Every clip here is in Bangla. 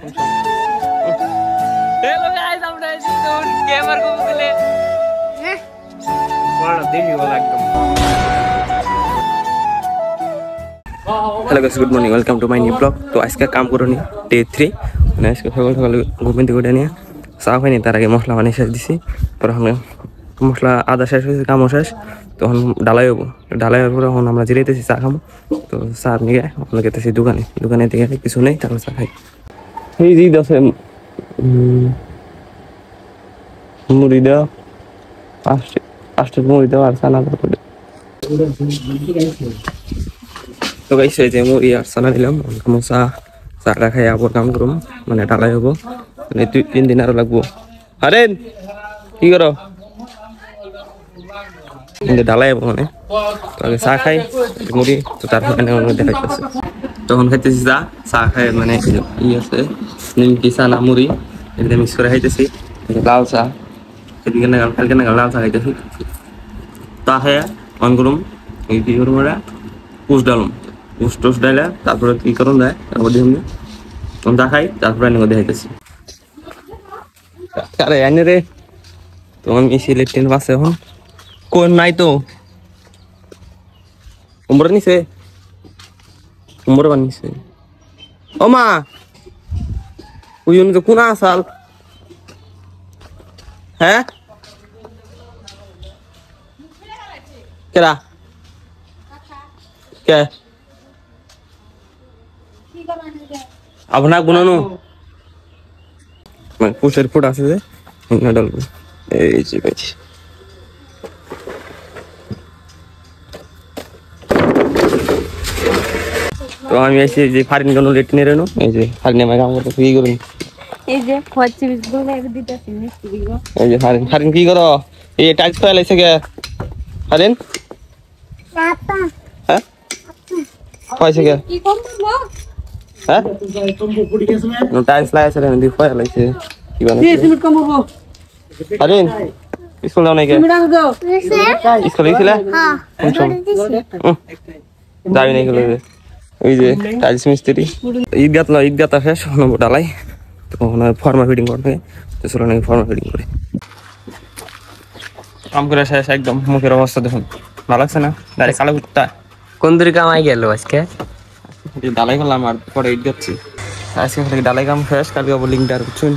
हेलो गाइस আমরা এসেছি তো গেমার কবুতলে বড় দেখি ভালো একদম hello guys good morning welcome to my new blog तो आज का काम करो नहीं डे 3 মানে আজকে সকাল সকাল ঘুম থেকে উঠে নিয়ে চা খাইনি তার আগে মশলা বানিয়ে শেষ দিছি পর আমরা মশলা আদা শেষ হয়েছে কামও শেষ তখন ডালাই হবো ডালাই হওয়ার পর এখন আমরা জিরাইতেছি চা খাবো তো চা নিয়ে আমরা গেতেছি দোকানে থেকে কিছু নেই তারপর চা খাই এই যে দশে মুড়ি দাও পাঁচটা মুড়ি দাও আর চানা দাও তো গাইস এই যে মুড়ি আর চানা দিলাম চাটা খাই আবার কাম করুম মানে ডালাই হবো মানে 2-3 দিন আরো লাগবো হারেন কি করো ডালাই হবো মানে তো আগে চা খাই মুড়ি তো তারপর দেখাইতেছে তখন খাইতেছি চা খাই মানে ই আছে নিমকি চানা মুড়ি এটা মিক্স করে খাইতেছি লাল চা কালকে না লাল চা খাইতেছি তা খাই অন করুম এই কি করুম ওরা পুষ ডালুম পুষ ডালে তারপরে কি করুন দেয় তারপর দেখুন তখন চা খাই তারপরে এনে দেখাইতেছি আরে এনে রে তোমার মিশি লেফটেন পাশে এখন কোন নাই তো উমর নিছে উমর বানিছে ও মা ওই জন্য তো কোন আসাল হ্যাঁ কেরা কে আপনার গুনানো মানে পুষের ফুট আছে যে ডালবো এই যে পেয়েছি তো আমি এসে যে ফারিন কোন লেট নিয়ে রেনো এই যে ফারিন আমার কাম করতে কি করুন এই যে খোঁচি বিস্কুট এক দিতেছি মিষ্টি দিব এই যে ফারিন কি করো এই টাইলস ফেলাইছে কে ফারিন পাপা হ্যাঁ কইছে কে কি করব হ্যাঁ নো টাইলস লাগাইছে রে দি ফেলাইছে কি বানাইছে এই সিমেন্ট কম করব ফারিন স্কুল যাও নাই কে তুমি রাখ দাও স্কুল গেছিলা হ্যাঁ যাবি নাই গেলে ওই যে টাইলস মিস্ত্রি ঈদগাহ শেষ নম্বর ডালাই তো ওনার ফর্মা ফিটিং করতে তো চলো নাকি ফর্মা ফিটিং করে কাম করে শেষ একদম মুখের অবস্থা দেখুন ভালো লাগছে না ডাইরেক্ট কালো কুত্তা কোন দূরে কামাই গেল আজকে ডালাই করলাম আর পরে ঈদ যাচ্ছি আজকে খালি ডালাই কাম শেষ কালকে আবার লিঙ্কটার বুঝছেন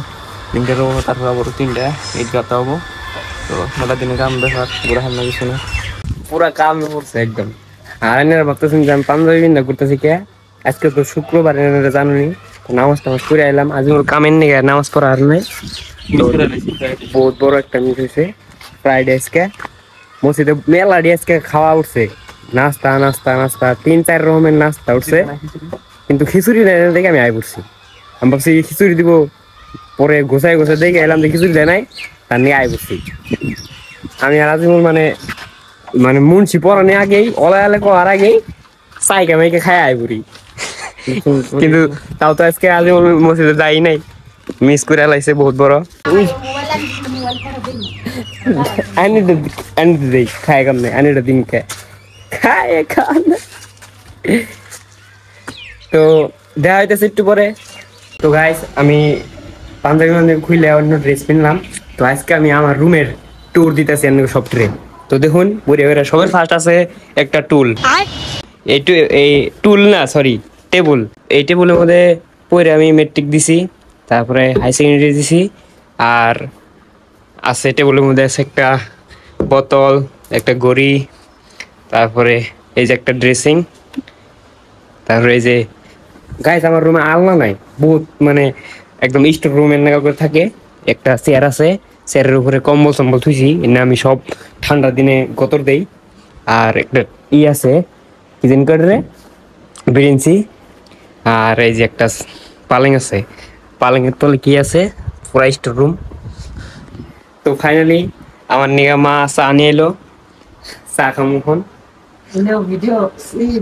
লিঙ্কটার হবো তারপর আবার 3টা ঈদগাহটা হবো তো মেলা দিনে কাম দেখার ঘোরা হার না কিছু না পুরা কাম করছে একদম আর এনারা ভাবতেছেন যে আমি পাঞ্জাবি না করতেছি কে আজকে তো শুক্রবার এনারা জানুনি নামাজ টামাজ করে আইলাম আজ ওর কামের নিয়ে নামাজ পড়া আর নাই বহুত বড় একটা মিস হয়েছে ফ্রাইডে আজকে মসজিদে মেলা ডি আজকে খাওয়া উঠছে নাস্তা 3-4 রকমের নাস্তা উঠছে কিন্তু খিচুড়ি দেখে আমি আই পড়ছি আমি ভাবছি খিচুড়ি দিব পরে গোছাই দেখে এলাম যে খিচুড়ি দেয় নাই তার নিয়ে আই পড়ছি আমি আর আজিমুল মানে মুন্সি পড়ানোর আগেই অলায়ালে করার আগেই সাইকে মাইকে খাই আই পড়ি কিন্তু তাও তো আজকে আজিমুল মসজিদে যাই নাই মিস করে লাইছে বহুত বড় আনি দেই খায় কাম নাই আনিটা দিন খায় তো দেখা হইতেছে একটু পরে তো গাইস আমি পাঞ্জাবি খুলে অন্য ড্রেস কিনলাম তো আজকে আমি আমার রুমের ট্যুর দিতেছি সব ট্রে তো দেখুন সবার ফার্স্ট আছে একটা টুল এই টুল না সরি টেবুল এই টেবুলের মধ্যে পরে আমি মেট্রিক দিছি তারপরে হাই সেকেন্ডারি দিছি আর আছে টেবুলের মধ্যে আছে একটা বোতল একটা ঘড়ি তারপরে এই যে একটা ড্রেসিং তারপরে এই যে গাইস আমার রুমে আলনা নাই বহুত মানে একদম স্টোর রুমের নাগা করে থাকে একটা চেয়ার আছে চেয়ারের উপরে কম্বল সম্বল থুইছি এনে আমি সব ঠান্ডার দিনে গতর দেই আর একটা আছে কিচেন কার্ডে বেরিয়েছি আর এই যে একটা পালেং আছে পালেংয়ের তলে কি আছে পুরা স্টোর রুম তো ফাইনালি আমার নিগা মা চা নিয়ে এলো চা খামু এখন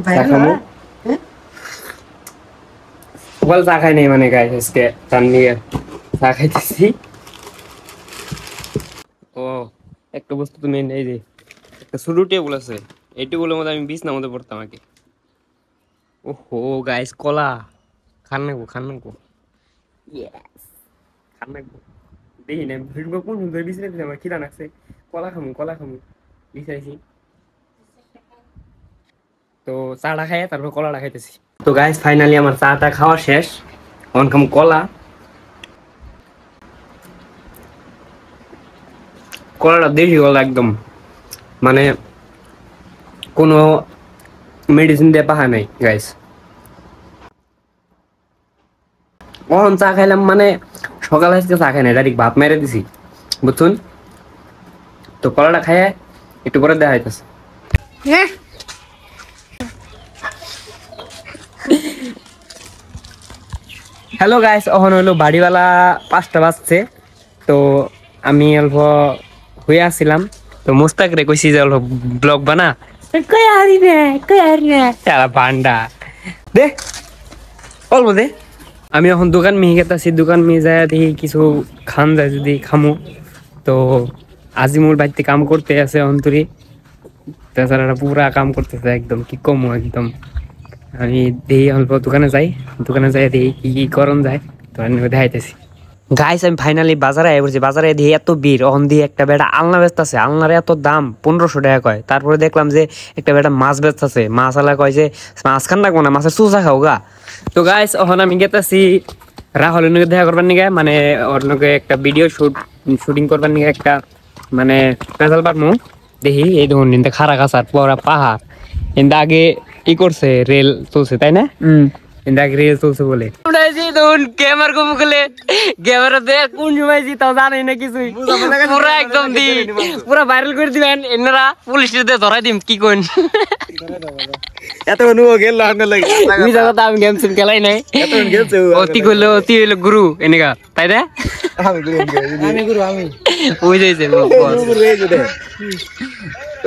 চা খামু বল চা খাই নাই মানে গাইস আজকে তার নিয়ে চা খাইতেছি ও একটা বস্তু তুমি এই যে একটা ছোট টেবিল আছে এই টেবিলের মধ্যে আমি বিছনার মধ্যে পড়তাম আগে ওহো গাইস কলা খান নাকো ইয়েস খানা দেখি না ভিডিও কোন সুন্দর বিছরে দিছে আমার খিদা লাগছে কলা খামু বিছাইছি তো চাটা খাই তারপর কলাটা খাইতেছি তো গাইস ফাইনালি আমার চাটা খাওয়া শেষ এখন খামু কলাটা দেশি কলা একদম মানে কোনো মেডিসিন দিয়ে পাহা নাই গাইস কখন চা খাইলাম মানে সকালে আজকে চা খাই নাই ডাইরেক্ট ভাত মেরে দিছি বুঝছুন তো কলাটা খাইয়ে একটু পরে দেখা হইতেছে হ্যালো গাইস এখন হলো বাড়িওয়ালা 5টা বাজছে তো আমি অল্প হয়ে আসছিলাম তো মুস্তাক রে কইছি যে অল্প ব্লগ বানা কই আরি রে তারা বান্ডা দে অল্প দে আমি এখন দোকান মিহি গেতাছি দোকান মিহি যায় দেখি কিছু খান যায় যদি খামু তো আজিমুর বাড়িতে কাম করতে আছে অন্তরি তাছাড়া পুরা কাম করতেছে একদম কি কমু একদম আমি দেখি অল্প দোকানে যাই দেখি কি কি করণ যায় তো আমি দেখাইতেছি গাইস আমি ফাইনালি বাজারে আই বলছি বাজারে দিয়ে এত ভিড় অন দিয়ে একটা বেটা আলনা বেচতেছে আলনার এত দাম 1500 টাকা কয় তারপরে দেখলাম যে একটা বেটা মাছ বেচতেছে মাছ আলা কয় যে মাছ খান রাখবো না মাছের চুচা খাও গা তো গাইস এখন আমি গেতেছি রাহুলের নগে দেখা করবার নিগে মানে ওর নগে একটা ভিডিও শুটিং করবার নিগে একটা মানে পেজাল পারমু দেখি এই ধরুন কিন্তু খারা কাছার পুরা পাহাড় কিন্তু আগে ই করছে রেল চলছে তাই না রিল চলছে বলে ক্যামেরা কম গেলে ক্যামেরা দেখ কোন সময় তাও জানি না কিছুই পুরা একদম দি পুরা ভাইরাল করে দিবেন এনারা পুলিশের দিয়ে ধরাই দিম কি কোন এত অনু গেল লাগে আমি জায়গা আমি গেম সিম খেলাই নাই এত গেছে অতি হলো গুরু এনেকা তাই না আমি গুরু আমি ওই যাইছে গুরু রে দে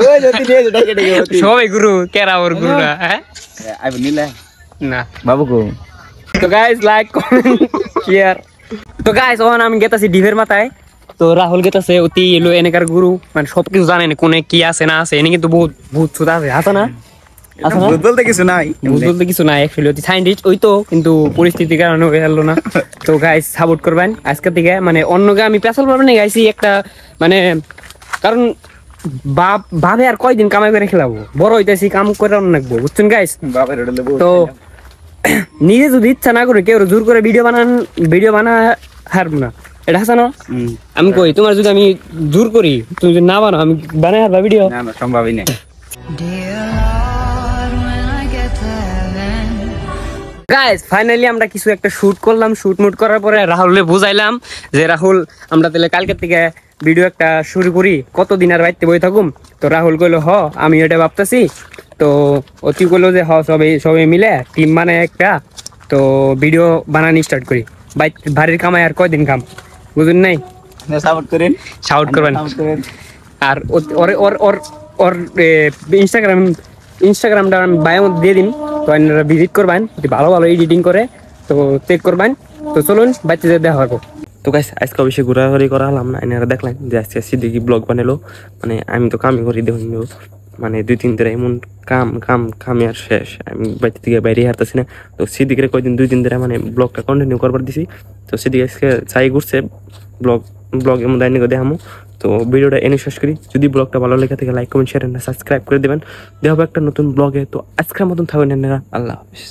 ওই যদি নিয়ে ডাকে ডাকে সবাই গুরু কেরা ওর গুরু না হ্যাঁ আইব নিলে না বাবু কো তো গাইস লাইক কমেন্ট শেয়ার তো গাইস ওখানে আমি গেতাছি ডিভের মাথায় তো রাহুল গেতাছে অতি এলো এনেকার গুরু মানে সবকিছু জানেন কোনে কি আছে না আছে এনে কিন্তু বহুত ভূত সুত আছে না ভূত বলতে কিছু নাই ভূত বলতে কিছু নাই অ্যাকচুয়ালি অতি সাইন্টিস্ট ওই তো কিন্তু পরিস্থিতির কারণে হয়ে গেল না তো গাইস সাপোর্ট করবেন আজকে থেকে মানে অন্যকে আমি পেছাল পারবেন না গাইছি একটা মানে কারণ ভাবে আর কয়দিন কামাই করে খেলাবো বড় হইতেছি কাম করে রাখবো বুঝছেন গাইস তো নিজে যদি ইচ্ছা না করে কেউ জোর করে ভিডিও বানা হারব না এটা হাসা না আমি কই তোমার যদি আমি জোর করি তুমি যদি না বানাও আমি বানাই হারবা ভিডিও না না সম্ভবই না গাইস ফাইনালি আমরা কিছু একটা শুট করলাম শুট মুট করার পরে রাহুলকে বুঝাইলাম যে রাহুল আমরা তাহলে কালকে থেকে ভিডিও একটা শুরু করি কতদিন আর বাইতে বই থাকুম তো রাহুল কইলো হ আমি এটা ভাবতেছি তো অতি কইলো যে হ সবাই মিলে টিম বানায় একটা তো ভিডিও বানানি স্টার্ট করি বাড়ির কামাই আর কয়দিন কাম বুঝুন নাই সাপোর্ট করেন করবেন আর ওর ইনস্টাগ্রামটা আমি বায়োর মধ্যে দিয়ে দিন তো আপনারা ভিজিট করবেন ভালো এডিটিং করে তো চেক করবেন তো চলুন বাচ্চাদের দেখা হবে তো গাইস আজকে অবশ্যই ঘোরাঘুরি করা হলাম না এনারা দেখলেন যে আজকে সিদ্দিকি ব্লগ বানালো মানে আমি তো কামই করি দেখুন মানে 2-3 দিন এমন কামে আর শেষ আমি বাড়ি থেকে বাইরে হারতেছি না তো সিদ্দিকের কয়েকদিন 2 দিন ধরে মানে ব্লগটা কন্টিনিউ করবার দিছি তো সিদ্দিক আজকে চাই ঘুরছে ব্লগের মধ্যে আইনি দেখামো তো ভিডিওটা এনে শেষ করি যদি ব্লগটা ভালো লেগে থাকে লাইক কমেন্ট শেয়ার সাবস্ক্রাইব করে দেবেন দেখা হবে একটা নতুন ব্লগে তো আজকের মতন থাকবেন আপনারা আল্লাহ হাফিজ